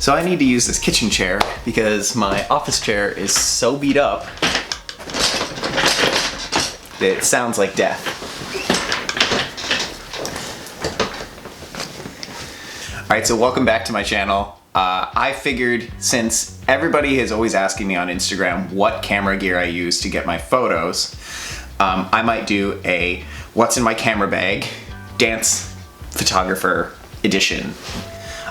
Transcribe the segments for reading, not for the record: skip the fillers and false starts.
So I need to use this kitchen chair because my office chair is so beat up that it sounds like death. Alright, so welcome back to my channel. I figured since everybody is always asking me on Instagram what camera gear I use to get my photos, I might do a what's in my camera bag dance photographer edition.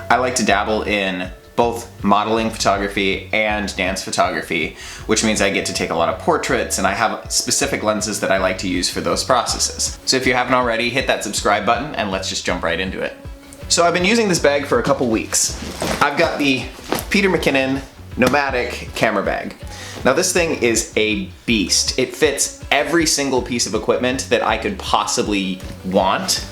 I like to dabble in both modeling photography and dance photography, which means I get to take a lot of portraits and I have specific lenses that I like to use for those processes. So if you haven't already, hit that subscribe button and let's just jump right into it. So I've been using this bag for a couple weeks. I've got the Peter McKinnon Nomadic camera bag. Now this thing is a beast. It fits every single piece of equipment that I could possibly want,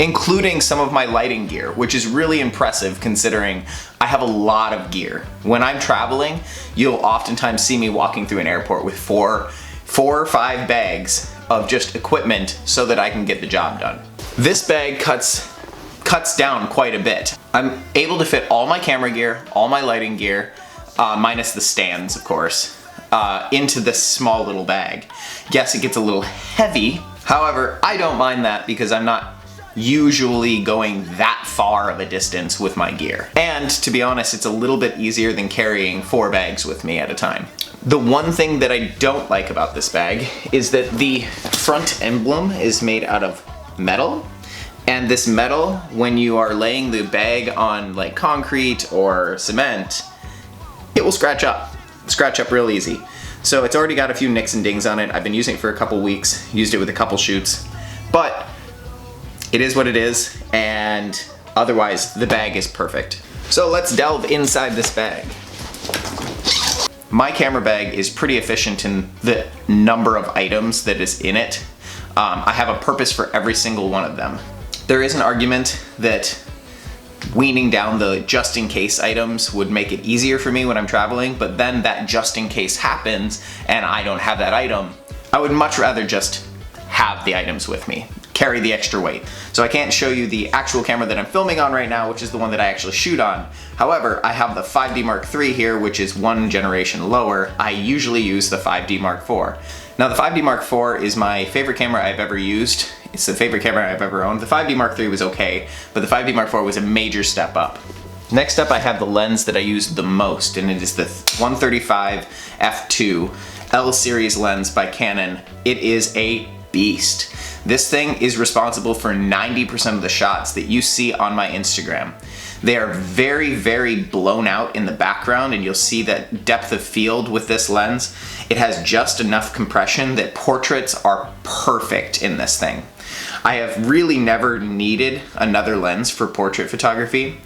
including some of my lighting gear, which is really impressive considering I have a lot of gear. When I'm traveling, you'll oftentimes see me walking through an airport with four or five bags of just equipment so that I can get the job done. This bag cuts down quite a bit. I'm able to fit all my camera gear, all my lighting gear, minus the stands, of course, into this small little bag. Yes, it gets a little heavy. However, I don't mind that because I'm not usually going that far of a distance with my gear. And to be honest, it's a little bit easier than carrying 4 bags with me at a time. The one thing that I don't like about this bag is that the front emblem is made out of metal. And this metal, when you are laying the bag on like concrete or cement, it will scratch up real easy. So it's already got a few nicks and dings on it. I've been using it for a couple weeks, used it with a couple shoots, but it is what it is, and otherwise the bag is perfect. So let's delve inside this bag. My camera bag is pretty efficient in the number of items that is in it. I have a purpose for every single one of them. There is an argument that weaning down the just-in-case items would make it easier for me when I'm traveling, but then that just-in-case happens and I don't have that item. I would much rather just have the items with me, carry the extra weight. So I can't show you the actual camera that I'm filming on right now, which is the one that I actually shoot on. However, I have the 5D Mark III here, which is one generation lower. I usually use the 5D Mark IV. Now the 5D Mark IV is my favorite camera I've ever used. It's the favorite camera I've ever owned. The 5D Mark III was okay, but the 5D Mark IV was a major step up. Next up, I have the lens that I use the most, and it is the 135 f2 L series lens by Canon. It is a beast. This thing is responsible for 90% of the shots that you see on my Instagram. They are very, very blown out in the background, and you'll see that depth of field with this lens. It has just enough compression that portraits are perfect in this thing. I have really never needed another lens for portrait photography.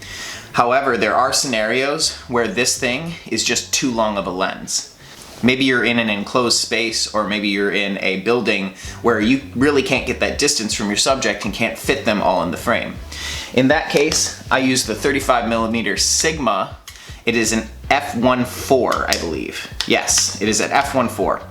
However, there are scenarios where this thing is just too long of a lens. Maybe you're in an enclosed space, or maybe you're in a building where you really can't get that distance from your subject and can't fit them all in the frame. In that case, I use the 35mm Sigma. It is an f1.4, I believe. Yes, it is an f1.4.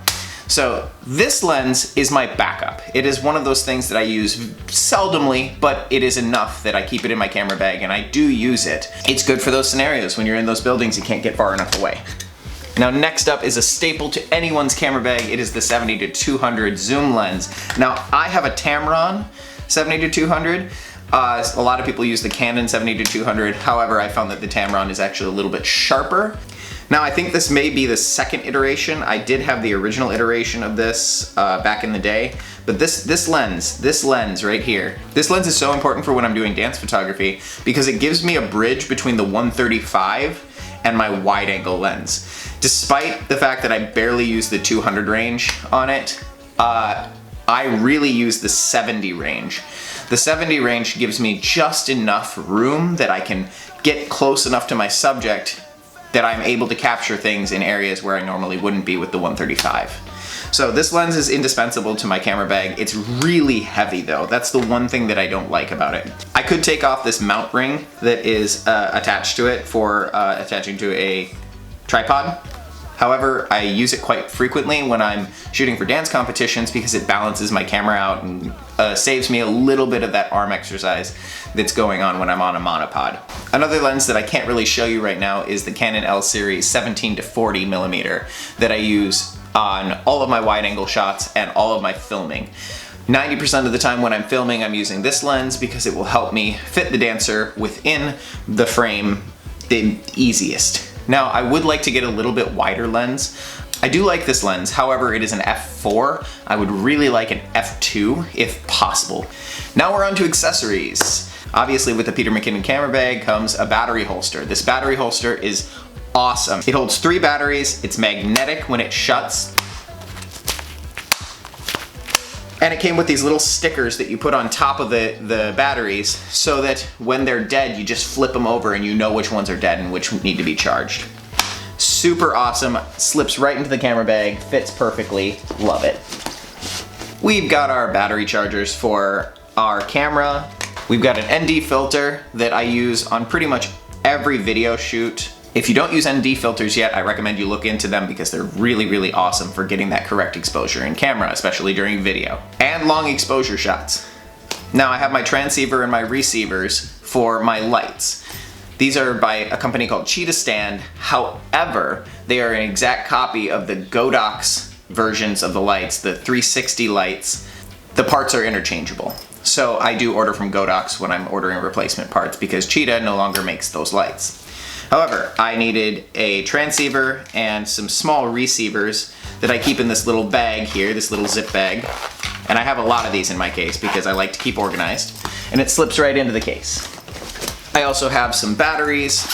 So this lens is my backup. It is one of those things that I use seldomly, but it is enough that I keep it in my camera bag and I do use it. It's good for those scenarios when you're in those buildings you can't get far enough away. Now next up is a staple to anyone's camera bag. It is the 70-200 zoom lens. Now I have a Tamron 70-200. A lot of people use the Canon 70-200. However, I found that the Tamron is actually a little bit sharper. Now I think this may be the second iteration. I did have the original iteration of this back in the day, but this lens right here, this lens is so important for when I'm doing dance photography because it gives me a bridge between the 135 and my wide angle lens. Despite the fact that I barely use the 200 range on it, I really use the 70 range. The 70 range gives me just enough room that I can get close enough to my subject that I'm able to capture things in areas where I normally wouldn't be with the 135. So this lens is indispensable to my camera bag. It's really heavy though. That's the one thing that I don't like about it. I could take off this mount ring that is attached to it for attaching to a tripod. However, I use it quite frequently when I'm shooting for dance competitions because it balances my camera out and saves me a little bit of that arm exercise that's going on when I'm on a monopod. Another lens that I can't really show you right now is the Canon L series 17 to 40 millimeter that I use on all of my wide angle shots and all of my filming. 90% of the time when I'm filming, I'm using this lens because it will help me fit the dancer within the frame the easiest. Now, I would like to get a little bit wider lens. I do like this lens, however, it is an f4. I would really like an f2 if possible. Now we're on to accessories. Obviously with the Peter McKinnon camera bag comes a battery holster. This battery holster is awesome. It holds 3 batteries, it's magnetic when it shuts, and it came with these little stickers that you put on top of the batteries so that when they're dead, you just flip them over and you know which ones are dead and which need to be charged. Super awesome, slips right into the camera bag, fits perfectly, love it. We've got our battery chargers for our camera. We've got an ND filter that I use on pretty much every video shoot. If you don't use ND filters yet, I recommend you look into them because they're really, really awesome for getting that correct exposure in camera, especially during video. And long exposure shots. Now I have my transceiver and my receivers for my lights. These are by a company called Cheetah Stand. However, they are an exact copy of the Godox versions of the lights, the 360 lights. The parts are interchangeable. So I do order from Godox when I'm ordering replacement parts because Cheetah no longer makes those lights. However, I needed a transceiver and some small receivers that I keep in this little bag here, this little zip bag. And I have a lot of these in my case because I like to keep organized. And it slips right into the case. I also have some batteries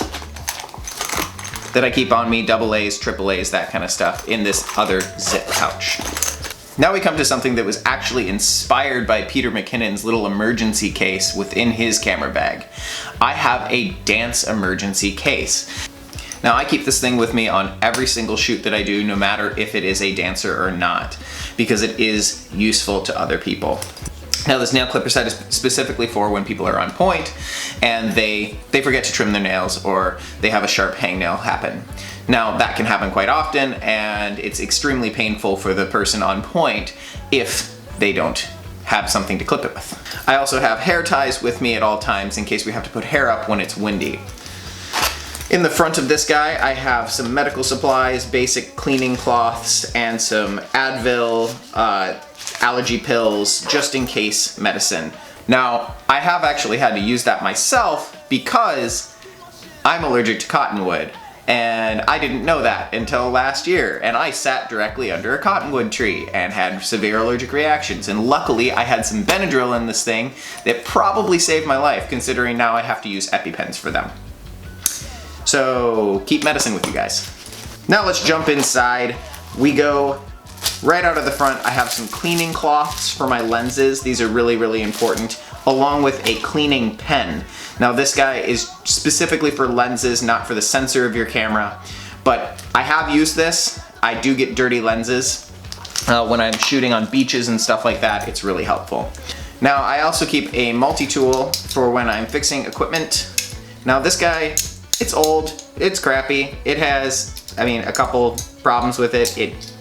that I keep on me, AA's, AAA's, that kind of stuff, in this other zip pouch. Now we come to something that was actually inspired by Peter McKinnon's little emergency case within his camera bag. I have a dance emergency case. Now I keep this thing with me on every single shoot that I do, no matter if it is a dancer or not, because it is useful to other people. Now this nail clipper set is specifically for when people are on point and they forget to trim their nails or they have a sharp hangnail happen. Now that can happen quite often and it's extremely painful for the person on point if they don't have something to clip it with. I also have hair ties with me at all times in case we have to put hair up when it's windy. In the front of this guy, I have some medical supplies, basic cleaning cloths, and some Advil, allergy pills, just in case medicine. Now, I have actually had to use that myself because I'm allergic to cottonwood. And I didn't know that until last year, and I sat directly under a cottonwood tree and had severe allergic reactions, and luckily I had some Benadryl in this thing that probably saved my life, considering now I have to use EpiPens for them. So keep medicine with you guys. Now let's jump inside. We go right out of the front. I have some cleaning cloths for my lenses. These are really, really important, along with a cleaning pen. Now this guy is specifically for lenses, not for the sensor of your camera, but I have used this. I do get dirty lenses when I'm shooting on beaches and stuff like that. It's really helpful. Now I also keep a multi-tool for when I'm fixing equipment. Now this guy, it's old, it's crappy. It has, a couple problems with it. It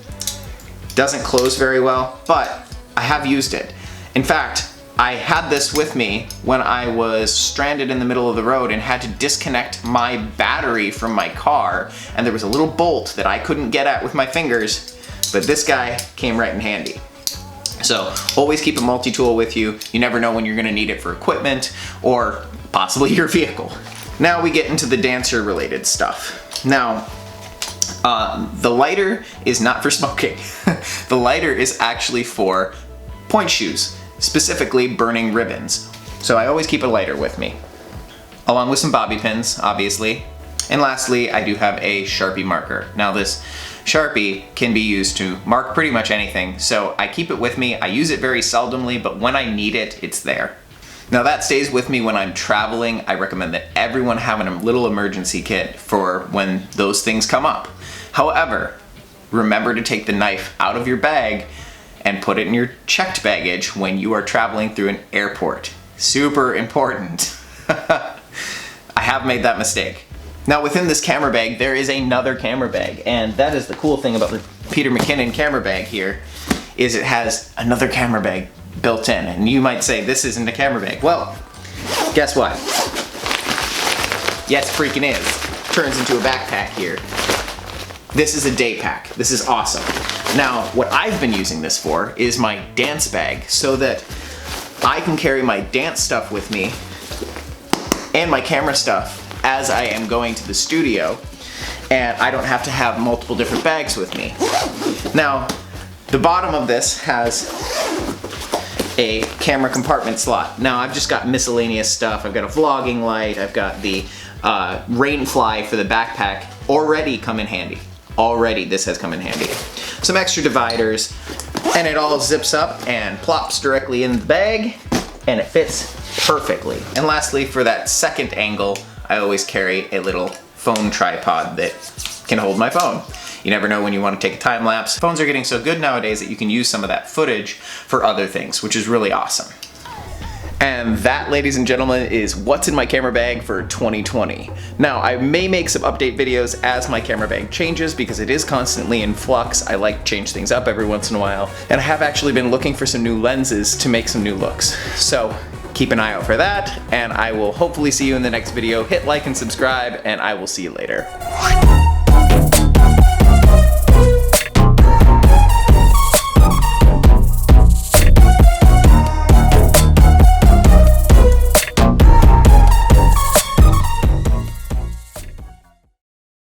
doesn't close very well, but I have used it. In fact, I had this with me when I was stranded in the middle of the road and had to disconnect my battery from my car, and there was a little bolt that I couldn't get at with my fingers, but this guy came right in handy. So always keep a multi-tool with you. You never know when you're gonna need it for equipment or possibly your vehicle. Now we get into the dancer related stuff. Now, the lighter is not for smoking. The lighter is actually for point shoes, specifically burning ribbons. So I always keep a lighter with me, along with some bobby pins, obviously. And lastly, I do have a Sharpie marker. Now this Sharpie can be used to mark pretty much anything, so I keep it with me. I use it very seldomly, but when I need it, it's there. Now that stays with me when I'm traveling. I recommend that everyone have a little emergency kit for when those things come up. However, remember to take the knife out of your bag and put it in your checked baggage when you are traveling through an airport. Super important. I have made that mistake. Now within this camera bag, there is another camera bag, and that is the cool thing about the Peter McKinnon camera bag here, is it has another camera bag built in. And you might say, this isn't a camera bag. Well, guess what? Yes, freaking is. Turns into a backpack here. This is a day pack. This is awesome. Now, what I've been using this for is my dance bag, so that I can carry my dance stuff with me and my camera stuff as I am going to the studio, and I don't have to have multiple different bags with me. Now, the bottom of this has a camera compartment slot. Now, I've just got miscellaneous stuff. I've got a vlogging light. I've got the rainfly for the backpack already come in handy. Already, this has come in handy. Some extra dividers, and it all zips up and plops directly in the bag, and it fits perfectly. And lastly, for that second angle, I always carry a little phone tripod that can hold my phone. You never know when you want to take a time lapse. Phones are getting so good nowadays that you can use some of that footage for other things, which is really awesome. And that, ladies and gentlemen, is what's in my camera bag for 2020. Now, I may make some update videos as my camera bag changes because it is constantly in flux. I like to change things up every once in a while. And I have actually been looking for some new lenses to make some new looks. So keep an eye out for that, and I will hopefully see you in the next video. Hit like and subscribe, and I will see you later.